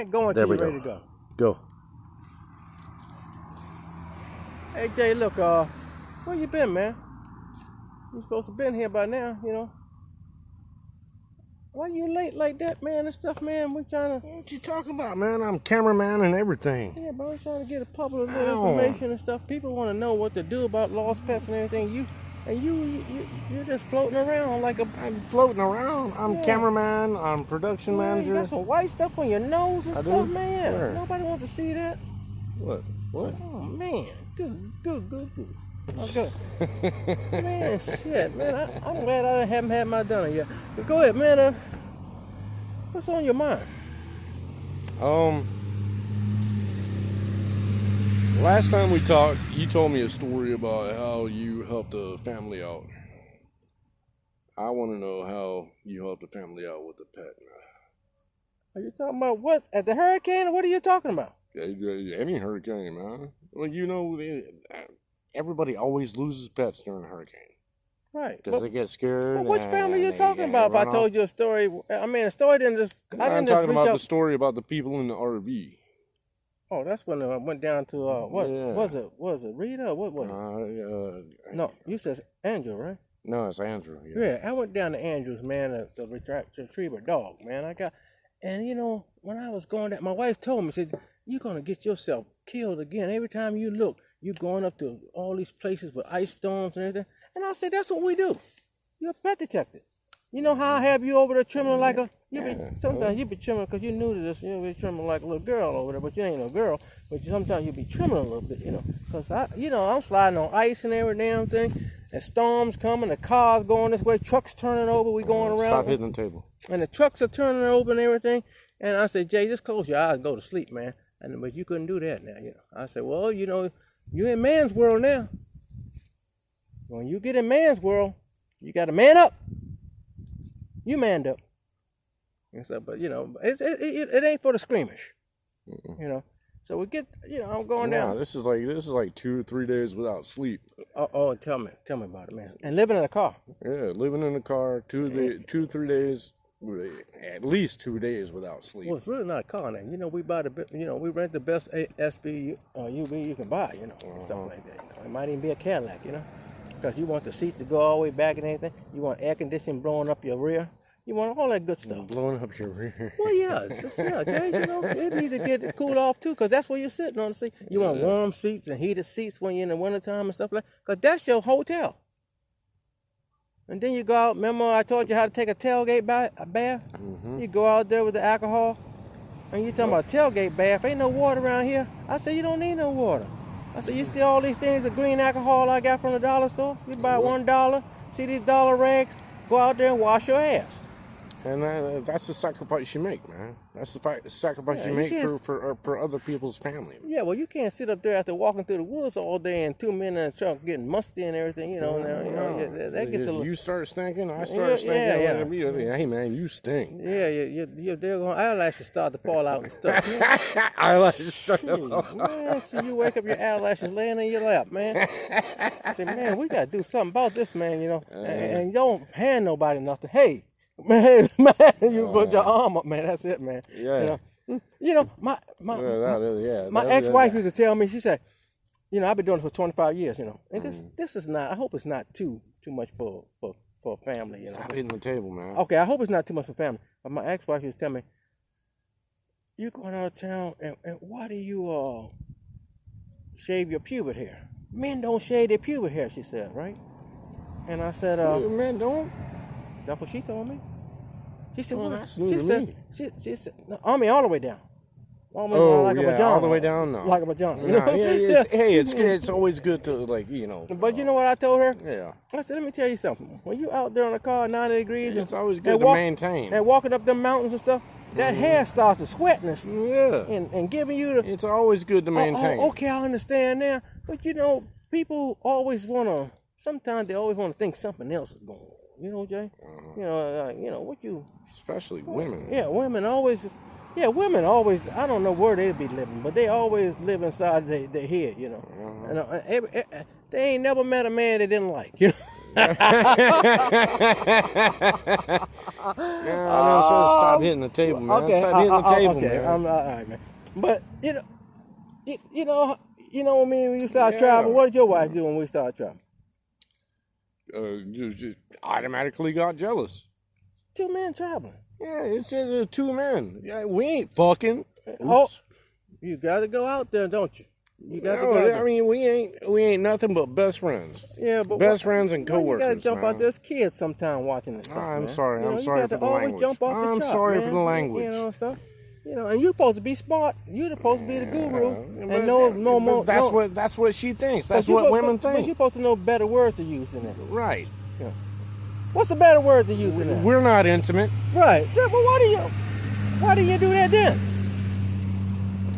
Going There till we you're go. ready to go. Go. Hey Jay, look, where you been, man? You supposed to been here by now, you know. Why you late like that, man? And stuff, man. We trying to. What you talking about, man? I'm cameraman and everything. Yeah, bro. We're trying to get a public little information and stuff. People want to know what to do about lost pets and everything. You're just floating around like a. I'm floating around. I'm cameraman. I'm production manager. You got some white stuff on your nose and stuff, man. Where? Nobody wants to see that. What? Oh man, good. Oh, good. Man, shit, man. I'm glad I haven't had my dinner yet. But go ahead, man. What's on your mind? Last time we talked, you told me a story about how you helped a family out. I want to know how you helped a family out with a pet. Are you talking about what? At the hurricane, or what are you talking about? Any hurricane, man. Well, Everybody always loses pets during a hurricane. Right. Because they get scared. Well, which family are you talking about? If I told you a story, I mean, a story didn't just. I'm talking about the story about the people in the RV. Oh, that's when I went down to what was it? Was it Rita? Or what was it? No, you said Andrew, right? No, it's Andrew. Yeah, I went down to Andrew's, man, the retriever dog, man. And you know, when I was going there, my wife told me, said, "You're gonna get yourself killed again. Every time you look, you're going up to all these places with ice storms and everything." And I said, "That's what we do. You're a pet detective. You know how I have you over there trimming like a sometimes you be trimming because you're new to this. You be trimming like a little girl over there, but you ain't no girl. But sometimes you be trimming a little bit, you know, because I'm sliding on ice and every damn thing, and storms coming, the cars going this way, trucks turning over, we going around. Stop hitting the table. And the trucks are turning over and everything. And I said, Jay, just close your eyes and go to sleep, man. But you couldn't do that now, you know. I said, well, you know, you're in man's world now. When you get in man's world, you got to man up. You manned up. And so, but you know, it ain't for the squeamish. You know. So we get, you know, I'm going down. This is like 2 or 3 days without sleep. Oh, tell me about it, man. And living in a car. Yeah, living in a car 2 or 3 days, at least 2 days without sleep. Well, it's really not a car now. You know, we rent the best SB UV you can buy, you know, and stuff like that. You know, it might even be a Cadillac, you know, because you want the seats to go all the way back and everything. You want air conditioning blowing up your rear. You want all that good stuff. Blowing up your rear. Well, yeah, Jay, you know, it needs to get cooled off too, because that's where you're sitting on the seat. You want warm seats and heated seats when you're in the wintertime and stuff like that, because that's your hotel. And then you go out, remember I told you how to take a tailgate bath? You go out there with the alcohol, and you talking about tailgate bath. Ain't no water around here. I said, you don't need no water. I said, you see all these things, the green alcohol I got from the dollar store? You buy $1, see these dollar rags? Go out there and wash your ass. And that's the sacrifice you make, man. That's the sacrifice you make for other people's family. Yeah, well, you can't sit up there after walking through the woods all day and 2 minutes in the truck getting musty and everything, you know. That gets a little. You start stinking, I start stinking. Hey, man, you stink. Yeah, they're going. Eyelashes start to fall out and stuff. Eyelashes start to fall out. Man, so you wake up, your eyelashes laying in your lap, man. I say, man, we gotta do something about this, man. You know, and don't hand nobody nothing. Hey. Man, you put your arm up, man. That's it, man. Yeah. You know, my ex-wife used to tell me. She said, you know, I've been doing this for 25 years. You know, and this is not. I hope it's not too much for family. You know. Stop hitting the table, man. Okay, I hope it's not too much for family. But my ex-wife used to tell me, you going out of town, and why do you shave your pubic hair? Men don't shave their pubic hair. She said, right? And I said, men don't. That's what she told me. She said, well, "What?" That's new to me. She said, no, I mean all the way down. Like a vagina. All the way down, no. Like a vagina. You know? It's always good to, like, you know. But you know what I told her? Yeah. I said, let me tell you something. When you out there in the car, 90 degrees, it's always good to maintain. And walking up them mountains and stuff, that hair starts to sweating and giving you the. It's always good to maintain. Okay, I understand now. But you know, people always sometimes they always want to think something else is going on. You know, Jay? You know, what you... Especially women. Yeah, women always... I don't know where they be living, but they always live inside their head, you know. And they ain't never met a man they didn't like, you know. No, stop hitting the table, man. Okay, Stop hitting the table, okay. man. All right, man. But you know, when we start Yeah. traveling, what did your wife do when we started traveling? Just automatically got jealous. 2 men traveling. Yeah, it says 2 men. Yeah, we ain't fucking. Oh, Oops. you got to go out there, don't you? You got to No, go out there. I mean, we ain't nothing but best friends. Yeah, but Best friends and why you coworkers. gotta jump man. out there's kids sometime watching this stuff, I'm man. sorry. You know, I'm you sorry got for to the always language. jump off the I'm chop, sorry man. for the language. You know, so and you're supposed to be smart. You're supposed to be the guru, But- and no more. but that's what she thinks. That's but you what po- women but you're think. supposed to know better words to use than that. Right. Yeah. What's a better word to use than that? We're not intimate. Right. Yeah, well, why do you do that then?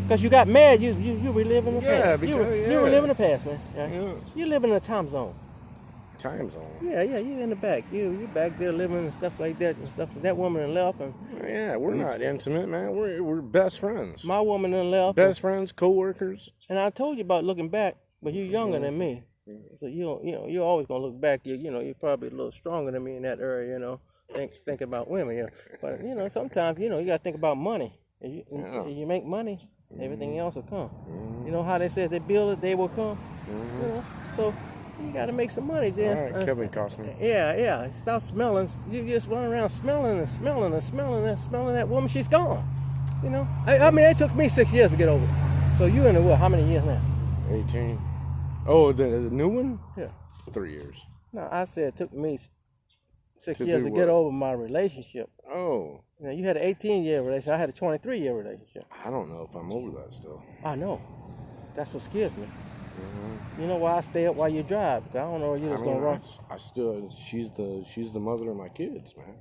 Because you got mad. You reliving the Yeah, past. because- you reliving the past, man. Yeah. Yeah. You live in a time zone. Time zone. Yeah, you in the back. You back there living and stuff like that and stuff. That woman done left, and Yeah, we're not intimate, man. We're best friends. my woman done left. Best friends, coworkers. And I told you about looking back, but you're younger than me, so you're always gonna look back. You're probably a little stronger than me in that area. Think about women. But sometimes you gotta think about money. If you make money, everything else will come. You know how they say if they build it, they will come. So you gotta make some money, Jen. All right, Kevin Costner. Yeah. Stop smelling. You just run around smelling that woman. She's gone. I mean, it took me 6 years to get over it. So you in the what? How many years now? 18. Oh, the new one? Yeah. 3 years. No, I said it took me 6 To years do to get what? over my relationship. Oh, You had an 18-year relationship. I had a 23-year relationship. I don't know if I'm over that still. I know. That's what scares me. You know why I stay up while you drive? Because I don't know if you're just gonna run. I still. She's the mother of my kids, man.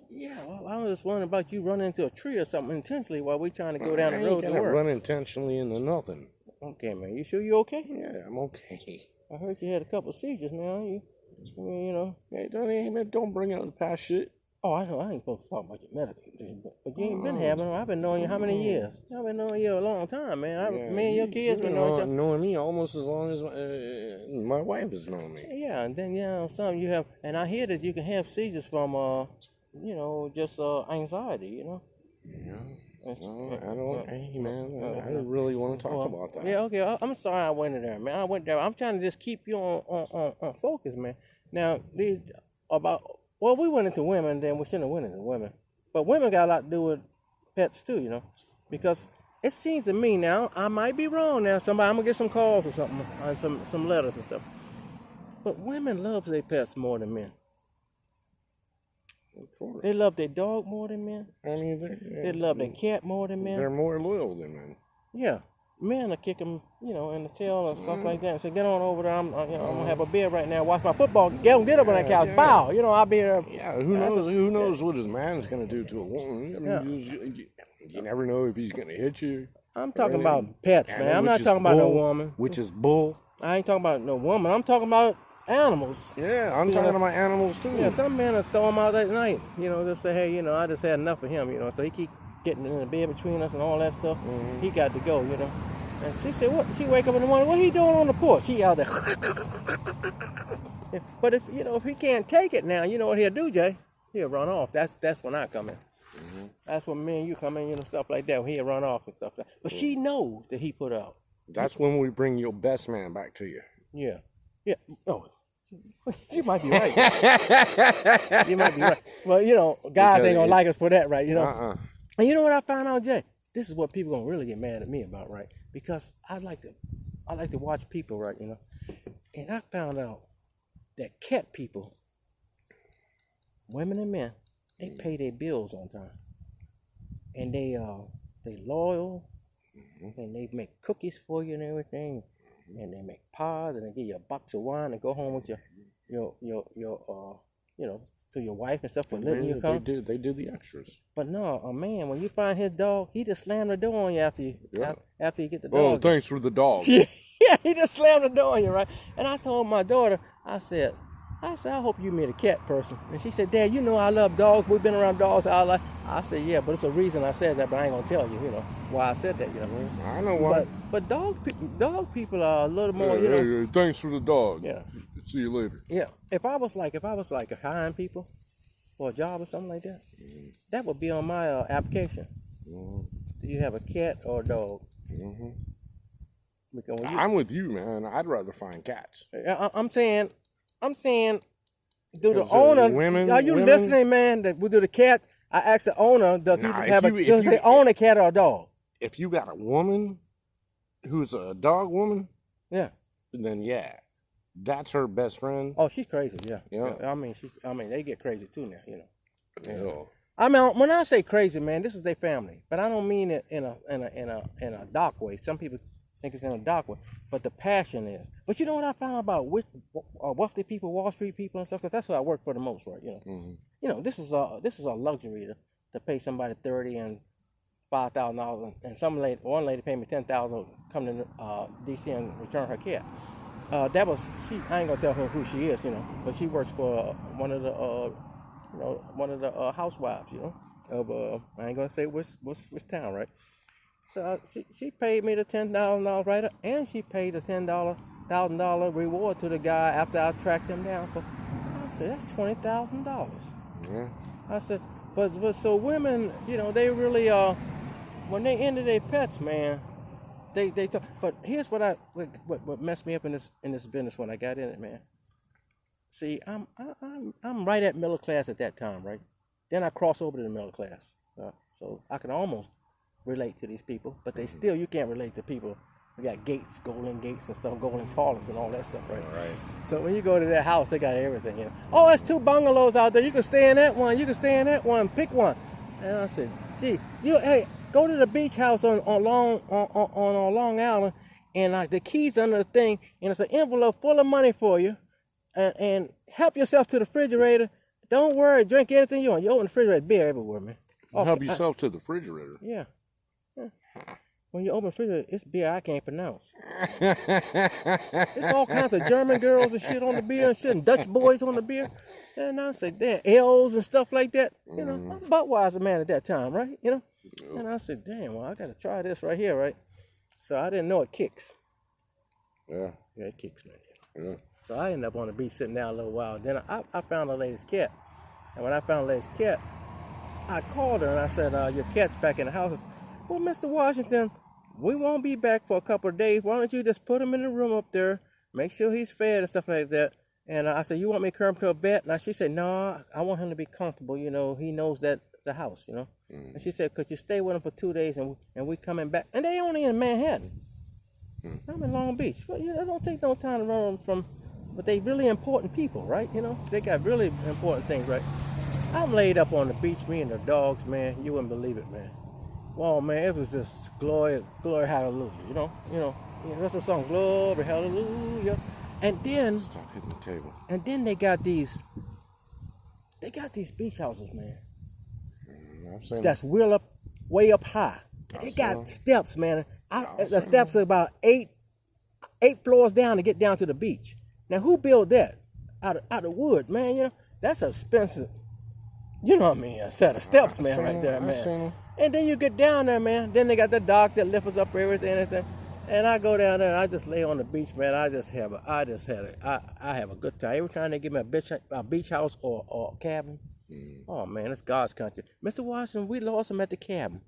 Yeah, well, I was just wondering about you running into a tree or something intentionally while we're trying to go down the road I to ain't work. run intentionally into nothing. Okay, man. You sure you okay? Yeah, I'm okay. I heard you had a couple of seizures now. Hey, don't bring out the past shit. Oh, I know. I ain't supposed to talk about your medical thing, but you ain't been having them. I've been knowing you how many years? I've been knowing you a long time, man. Me and your kids been knowing each other. knowing me almost as long as my wife has known me. Yeah, and then some you have, and I hear that you can have seizures from just anxiety. Yeah. Well, I don't. Hey, man, I don't really want to talk about that. Yeah, okay. I'm sorry I went there, man. I went there. I'm trying to just keep you on focus, man. Now, we went into women, then we shouldn't have went into women. But women got a lot to do with pets too, because it seems to me now, I might be wrong now. I'm gonna get some calls or something, some letters and stuff. But women love their pets more than men. Of course. They love their dog more than men. I mean, They love their cat more than men. they're more loyal than men. Yeah, men will kick them, in the tail or stuff like that. And say, get on over there. I'm gonna have a beer right now. Watch my football. Get up on that couch. Yeah. Bow. I'll be there. Yeah, who knows what his man's gonna do to a woman? I mean, you never know if he's gonna hit you. I'm talking about pets, man. I'm not Which is talking about no bull, woman. Which is bull. I ain't talking about no woman. I'm talking about animals. Yeah, I'm talking about animals too. Yeah, some men will throw them out at night. Just say, hey, I just had enough of him. So he keep getting in the bed between us and all that stuff. He got to go. And she said, what? She wake up in the morning. What he doing on the porch? He out there. But if he can't take it now, you know what he'll do, Jay? He'll run off. That's when I come in. That's when me and you come in, stuff like that. He'll run off and stuff like that. But she knows that he put out. That's when we bring your best man back to you. Yeah. Oh, you might be right. You might be right. Well, guys ain't gonna like us for that, right? And you know what I found out, Jay? This is what people gonna really get mad at me about, right? Because I like to watch people, right? And I found out that cat people, women and men, they pay their bills on time, and they loyal, and they make cookies for you and everything, and they make pies, and they give you a box of wine and go home with your to your wife and stuff for letting you come. They do the extras. But no, a man, when you find his dog, he just slammed the door on you after you get the dog. Oh, thanks for the dog. Yeah, he just slammed the door on you, right? And I told my daughter, I said, I hope you meet a cat person. And she said, Dad, I love dogs. We've been around dogs all life. I said, yeah, but it's a reason I said that, but I ain't gonna tell you, why I said that, I know why. But dog people are a little more, Hey, thanks for the dog. Yeah. See you later. Yeah. If I was like hiring people for a job or something like that, that would be on my application. Mhm. Do you have a cat or a dog? Mhm. Because I'm with you, man. I'd rather find cats. I'm saying, do the 'Cause, owner? Are you women- listening, man? That we do the cat. I asked the owner, does Nah, he have if does you- he own a cat or a dog? If you got a woman who's a dog woman, Yeah. then yeah, that's her best friend. Oh, she's crazy. Yeah. Yeah. I mean, they get crazy too now. You know. Yeah. I mean, when I say crazy, man, this is their family, but I don't mean it in a dark way. Some people think it's in a dark way, but the passion is. But you know what I found out about wealthy people, Wall Street people and stuff, because that's what I work for the most, right? You know, you know, this is a luxury to pay somebody $30,000 and $5,000, and one lady paid me $10,000 come to D.C. and return her cat. That was she. I ain't gonna tell her who she is, you know, but she works for one of the housewives, you know, of I ain't gonna say which town, right? So she paid me the $10,000 right up, and she paid the $10,000 reward to the guy after I tracked him down. I said that's $20,000. Yeah. I said, but so women, you know, they really when they into their pets, man, they talk. But here's what messed me up in this business when I got in it, man. See, I'm right at middle class at that time, right? Then I cross over to the middle class, so I can almost relate to these people, but you can't relate to people. We got gates, golden gates and stuff, golden toilets and all that stuff, right? Right. So when you go to their house, they got everything, you know. Oh, there's 2 bungalows out there. You can stay in that one. You can stay in that one. Pick one. And I said, gee, hey, go to the beach house on Long Island, and the keys under the thing, and it's an envelope full of money for you, and help yourself to the refrigerator. Don't worry, drink anything you want. You open the refrigerator, beer everywhere, man. Help yourself to the refrigerator. Yeah. When you open the refrigerator, it's beer I can't pronounce. It's all kinds of German girls and shit on the beer and shit, and Dutch boys on the beer. And I said, damn, L's and stuff like that. You know, I'm a Budweiser man at that time, right? You know? And I said, damn, well, I got to try this right here, right? So I didn't know it kicks. Yeah. Yeah, it kicks, man. Yeah. So I ended up on the beach sitting down a little while. Then I found a lady's cat. And when I found a lady's cat, I called her and I said, your cat's back in the house. Well, Mr. Washington, we won't be back for a couple of days. Why don't you just put him in the room up there, make sure he's fed and stuff like that. And I said, you want me to come to a vet? And she said, no, I want him to be comfortable. You know, he knows that the house, you know. And she said, could you stay with him for 2 days and we coming back? And they only in Manhattan. I'm in Long Beach. Well, you know, it don't take no time to run them from, but they really important people, right? You know, they got really important things, right? I'm laid up on the beach, me and the dogs, man. You wouldn't believe it, man. Well, man, it was just glory, hallelujah. You know, that's a song, glory, hallelujah. And then Stop hitting the table. And then they got these beach houses, man. I've seen That's way up high. They got steps, man. The steps are about eight floors down to get down to the beach. Now, who built that? Out of wood, man. You know, that's expensive. You know what I mean? A set of steps, man, right there, man. And then you get down there, man. Then they got the dock that lifts us up everything. And I go down there and I just lay on the beach, man. I have a good time. Every time they give me a beach house or a cabin, oh man, it's God's country. Mr. Washington, we lost him at the cabin.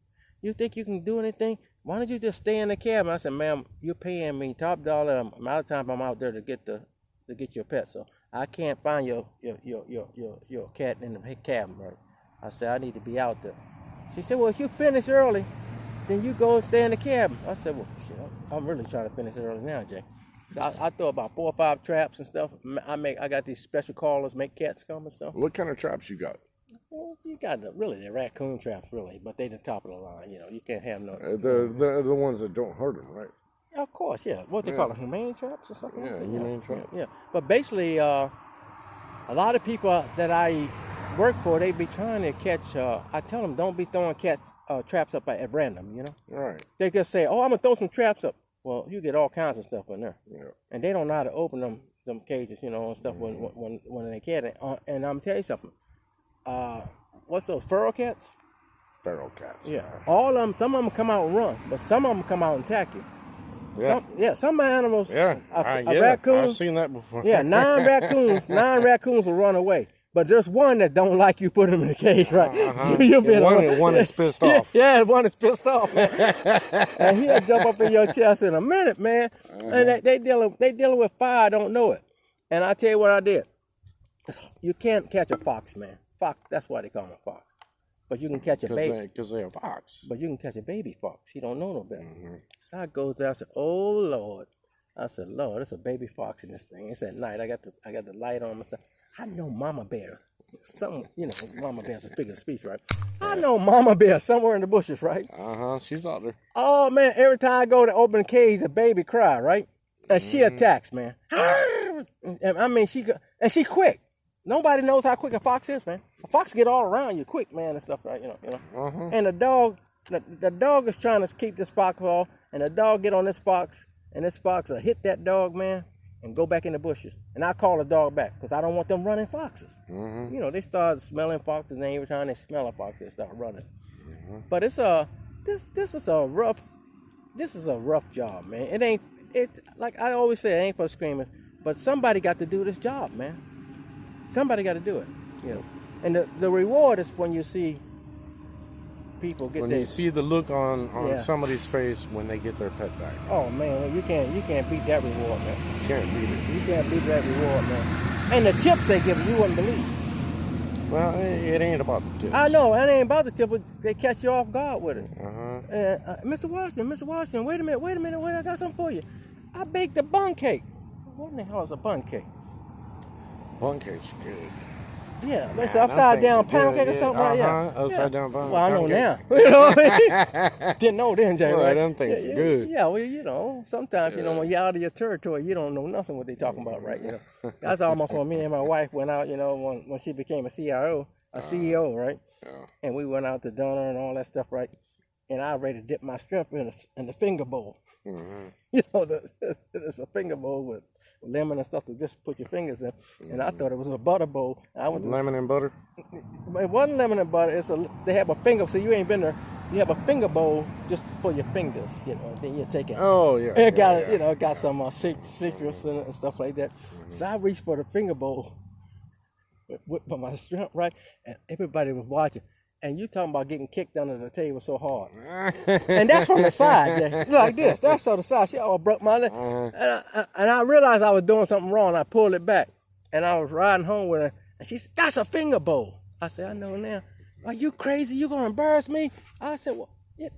You think you can do anything? Why don't you just stay in the cabin? I said, ma'am, you're paying me top dollar amount of time I'm out there to get your pet, so I can't find your cat in the cabin, right? I said, I need to be out there. She said, well, if you finish early, then you go and stay in the cabin. I said, well, shit, I'm really trying to finish early now, Jay. So I throw about 4 or 5 traps and stuff. I got these special callers, make cats come and stuff. What kind of traps you got? Well, you got the raccoon traps, really, but they the top of the line. You know, you can't have no. The ones that don't hurt them, right? Of course, yeah. What they call it, humane traps or something? Yeah, like that? humane trap. Yeah. But basically, a lot of people that I work for, they be trying to catch. I tell them, don't be throwing traps up at random. You know. Right. They just say, "Oh, I'm gonna throw some traps up." Well, you get all kinds of stuff in there. Yeah. And they don't know how to open them cages, you know, and stuff when they catch it. And I'm tell you something. What's those feral cats? Feral cats. Yeah. All of them. Some of them come out and run, but some of them come out and attack you. Some animals. Yeah, A raccoon. I've seen that before. Yeah, 9 raccoons will run away. But there's one that don't like you put him in the cage, right? You'll be one is pissed off. Yeah, one is pissed off. And he'll jump up in your chest in a minute, man. And they dealing with fire, don't know it. And I tell you what I did. You can't catch a fox, man. Fox, that's why they call him a fox. But you can catch a baby. Because they're a fox. But you can catch a baby fox. He don't know no better. So I goes there. I said, "Oh Lord." I said, "Lord, there's a baby fox in this thing." It's at night. I got the light on myself. I know Mama Bear. Mama Bear's a figure of speech, right? I know Mama Bear somewhere in the bushes, right? She's out there. Oh man, every time I go to open the cage, the baby cry, right? And she attacks, man. And I mean, she quick. Nobody knows how quick a fox is, man. A fox get all around you quick, man, and stuff, right? And the dog is trying to keep this fox off, and the dog get on this fox, and this fox will hit that dog, man, and go back in the bushes. And I call the dog back because I don't want them running foxes. They start smelling foxes, and every time they smell a fox, they start running. But it's this is a rough job, man. It's like I always say, it ain't for screamers, but somebody got to do this job, man. Somebody got to do it, And the reward is when you see people get you see the look on somebody's face when they get their pet back. Oh man, you can't beat that reward, man. You can't beat it. You can't beat that reward, man. And the tips they give you wouldn't believe. Well, it ain't about the tips. I know, it ain't about the tip, but they catch you off guard with it. Mr. Washington, wait a minute, I got something for you. I baked a bun cake. What in the hell is a bun cake? Bun cake's good. Yeah, it's upside down pound cake or something like that. Upside down pound. Well, I know now. You know what I mean? Didn't know then, Jay. Well, right? them things are good. Yeah, well, sometimes when you're out of your territory, you don't know nothing what they talking about, right? That's almost when me and my wife went out. When she became a CEO, right? Yeah. And we went out to dinner and all that stuff, right? And I ready to dip my shrimp in the finger bowl. It's a finger bowl with lemon and stuff to just put your fingers in, and I thought it was a butter bowl. Lemon and butter? It wasn't lemon and butter. They have a finger, so you ain't been there. You have a finger bowl just for your fingers, and then you take it. Oh yeah. It got some citrus in it and stuff like that. So I reached for the finger bowl with my shrimp, right, and everybody was watching. And you talking about getting kicked under the table so hard. And that's from the side, Jay. Like this. That's on the side. She all broke my leg. And I realized I was doing something wrong. I pulled it back. And I was riding home with her. And she said, "That's a finger bowl." I said, "I know now." "Are you crazy? You going to embarrass me?" I said, "Well, you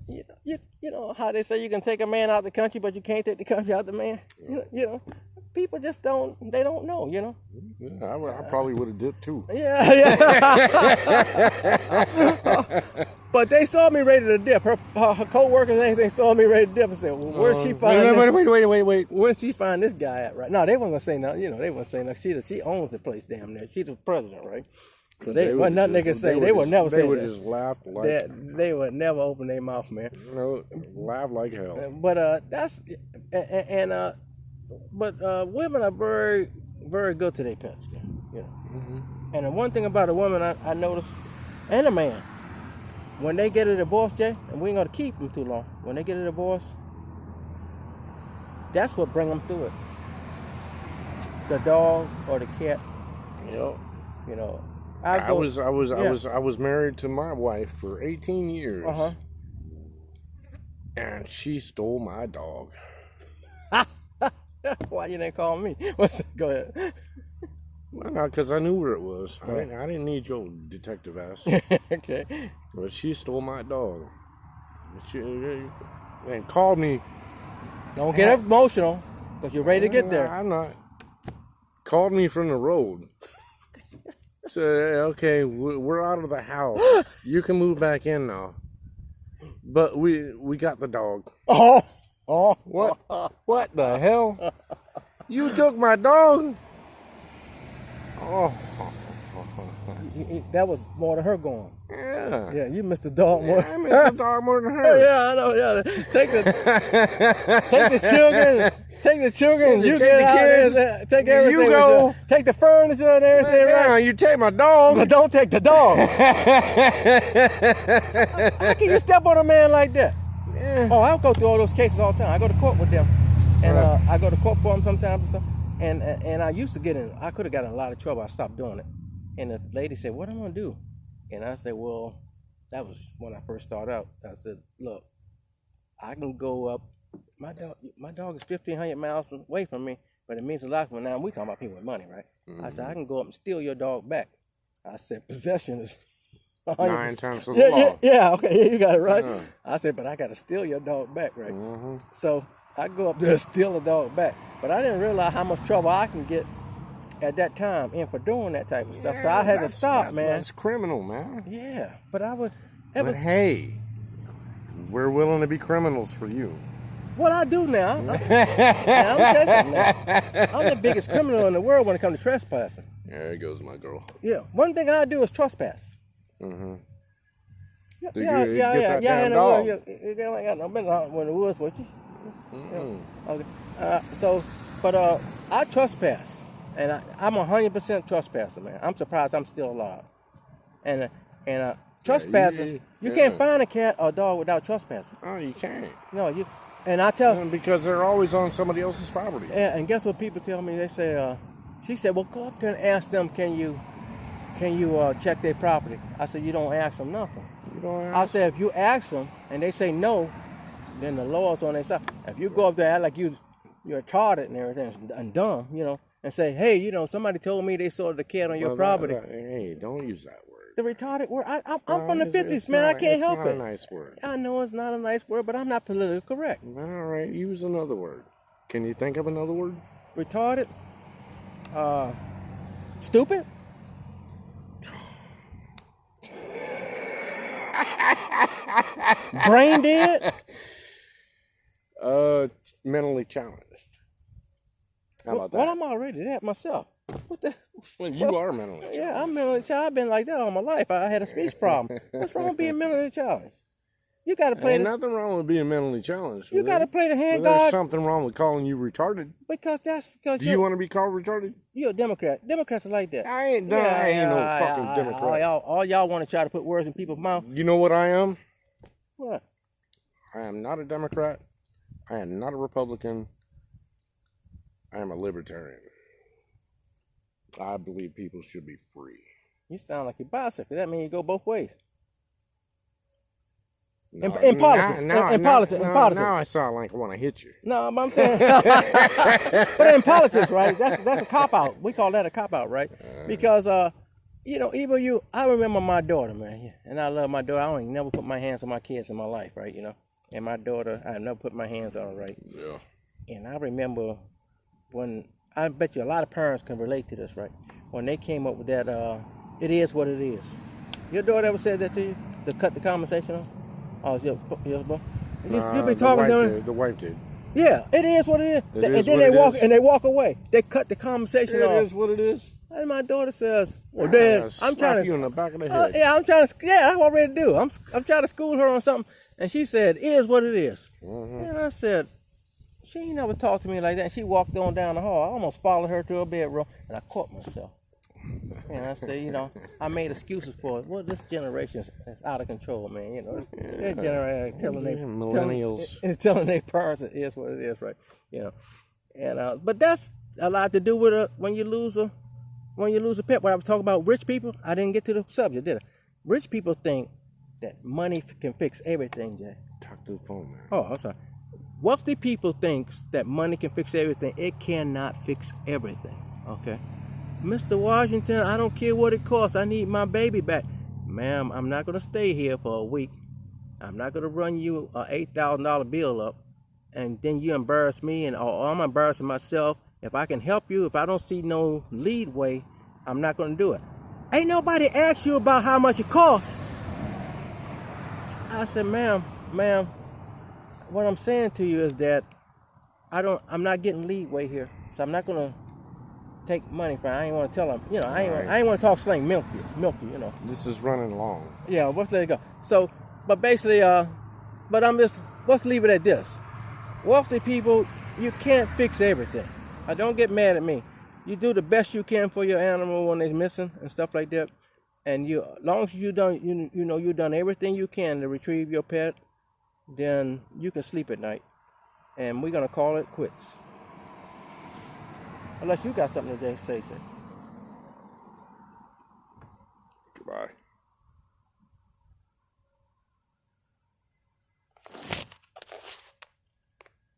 know how they say you can take a man out the country, but you can't take the country out the man? People just don't know, Yeah, I probably would have dipped too. Yeah. But they saw me ready to dip. Her co-workers and everything saw me ready to dip and said, "Well, where'd she find Wait. Where'd she find this guy at?" Right? No, they weren't going to say nothing. They wouldn't say nothing. She owns the place down there. She's the president, right? So they wasn't nothing they could say. They would never say that. They would just laugh like... They would never open their mouth, man. Laugh like hell. But women are very, very good to their pets, man. And the one thing about a woman I noticed, and a man, when they get a divorce, Jay, and we ain't gonna keep them too long. When they get a divorce, that's what bring them through it. The dog or the cat. Yep. I was married to my wife for 18 years. And she stole my dog. Why you didn't call me? Go ahead. Well, no, because I knew where it was. I didn't need your detective ass. Okay. But she stole my dog. And called me. Don't get emotional, because you're ready to get there. I'm not. Called me from the road. Said, "Okay, we're out of the house. You can move back in now. But we got the dog." Oh, what? What the hell? You took my dog? Oh. That was more than her going. Yeah. Yeah, you missed the dog more. I missed the dog more than her. Yeah, I know. Yeah, take the children. You get out there, take everything. You go. With you. Take the furniture and everything. Right? You take my dog, but don't take the dog. How can you step on a man like that? Yeah. Oh, I'll go through all those cases all the time. I go to court with them. And I go to court for them sometimes and stuff. And I used to I could have gotten in a lot of trouble. I stopped doing it. And the lady said, "What am I gonna do?" And I said, "Well, that was when I first started out." I said, "Look, I can go up. My dog is 1,500 miles away from me, but it means a lot for me. Now we talking about people with money, right?" I said, "I can go up and steal your dog back." I said, "Possession is 9 times the law. Yeah, okay, you got it right." I said, "But I got to steal your dog back, right?" So I go up there and steal a dog back, but I didn't realize how much trouble I can get at that time and for doing that type of stuff. So I had to stop, man. That's criminal, man. Yeah, but I would. But hey, we're willing to be criminals for you. What I do now, I'm the biggest criminal in the world when it comes to trespassing. There goes my girl. Yeah, one thing I do is trespass. Mm-hmm. Yeah. You ain't got no business out in the woods with you. Okay. I trespass, and I'm 100% trespasser, man. I'm surprised I'm still alive. And trespassing, you can't find a cat or a dog without trespassing. Oh, you can't. No, you. And I tell because they're always on somebody else's property. And guess what people tell me? They say, she said, "Well, go up there and ask them, can you check their property?" I said, "You don't ask them nothing." You don't ask. I said, "If you ask them and they say no, then the law's on their side. If you go up there and act like you're retarded and everything and dumb, and say, 'Hey, somebody told me they saw the cat on your property.'" Hey, don't use that word. The retarded word. I'm from the 50s, man. I can't help it. It's not a nice word. I know it's not a nice word, but I'm not politically correct. All right, use another word. Can you think of another word? Retarded. Stupid. Brain dead. Mentally challenged. How about that? Well, I'm already that myself. What the? Well, you are mentally challenged. Yeah, I'm mentally challenged. I've been like that all my life. I had a speech problem. What's wrong with being mentally challenged? You got to play. Ain't nothing wrong with being mentally challenged. You got to play the hand There's guard. something wrong with calling you retarded. Because Do you want to be called retarded? You're a Democrat. Democrats are like that. I ain't no fucking Democrat. All y'all want to try to put words in people's mouth. You know what I am? What? I am not a Democrat. I am not a Republican. I am a libertarian. I believe people should be free. You sound like you're bicycle. That means you go both ways. No, in politics. In politics. Now I sound like I want to hit you. No, but I'm saying, but in politics, right? That's a cop out. We call that a cop out, right? Because even you. I remember my daughter, man, and I love my daughter. I don't never put my hands on my kids in my life, right? And my daughter, I never put my hands on her, right? Yeah. And I remember when I bet you a lot of parents can relate to this, right? When they came up with that, it is what it is. Your daughter ever said that to you? To cut the conversation off? Oh, your boy. You be talking to them. The wife did. Yeah, it is what it is. And then they walk away. They cut the conversation off. It is what it is. And my daughter says, "Well, Dad, I'm trying to you in the back of the head." I'm trying to. Yeah, that's what I'm ready to do. I'm trying to school her on something. And she said, "It is what it is." And I said, she ain't never talked to me like that. And she walked on down the hall. I almost followed her to her bedroom, and I caught myself. And I said, I made excuses for it. Well, this generation is out of control, man. That generation telling their parents it is what it is, right? And but that's a lot to do with when you lose a pet. When I was talking about rich people, I didn't get to the subject, did I? Rich people think that money can fix everything, Jay. Talk to the phone, man. Oh, I'm sorry. Wealthy people thinks that money can fix everything. It cannot fix everything, okay? Mr. Washington, I don't care what it costs. I need my baby back. Ma'am, I'm not going to stay here for a week. I'm not going to run you a $8,000 bill up, and then you embarrass me, or I'm embarrassing myself. If I can help you, if I don't see no lead way, I'm not going to do it. Ain't nobody asked you about how much it costs. I said, ma'am, what I'm saying to you is that I'm not getting leeway here, so I'm not going to take money from. I ain't want to tell them, I ain't want to talk slang, milk you, This is running long. Yeah, let's let it go. So, but basically, let's leave it at this. Wealthy people, you can't fix everything. Don't get mad at me. You do the best you can for your animal when it's missing and stuff like that. And as long as you've done everything you can to retrieve your pet, then you can sleep at night. and we're gonna call it quits. Unless you got something to say, Jay.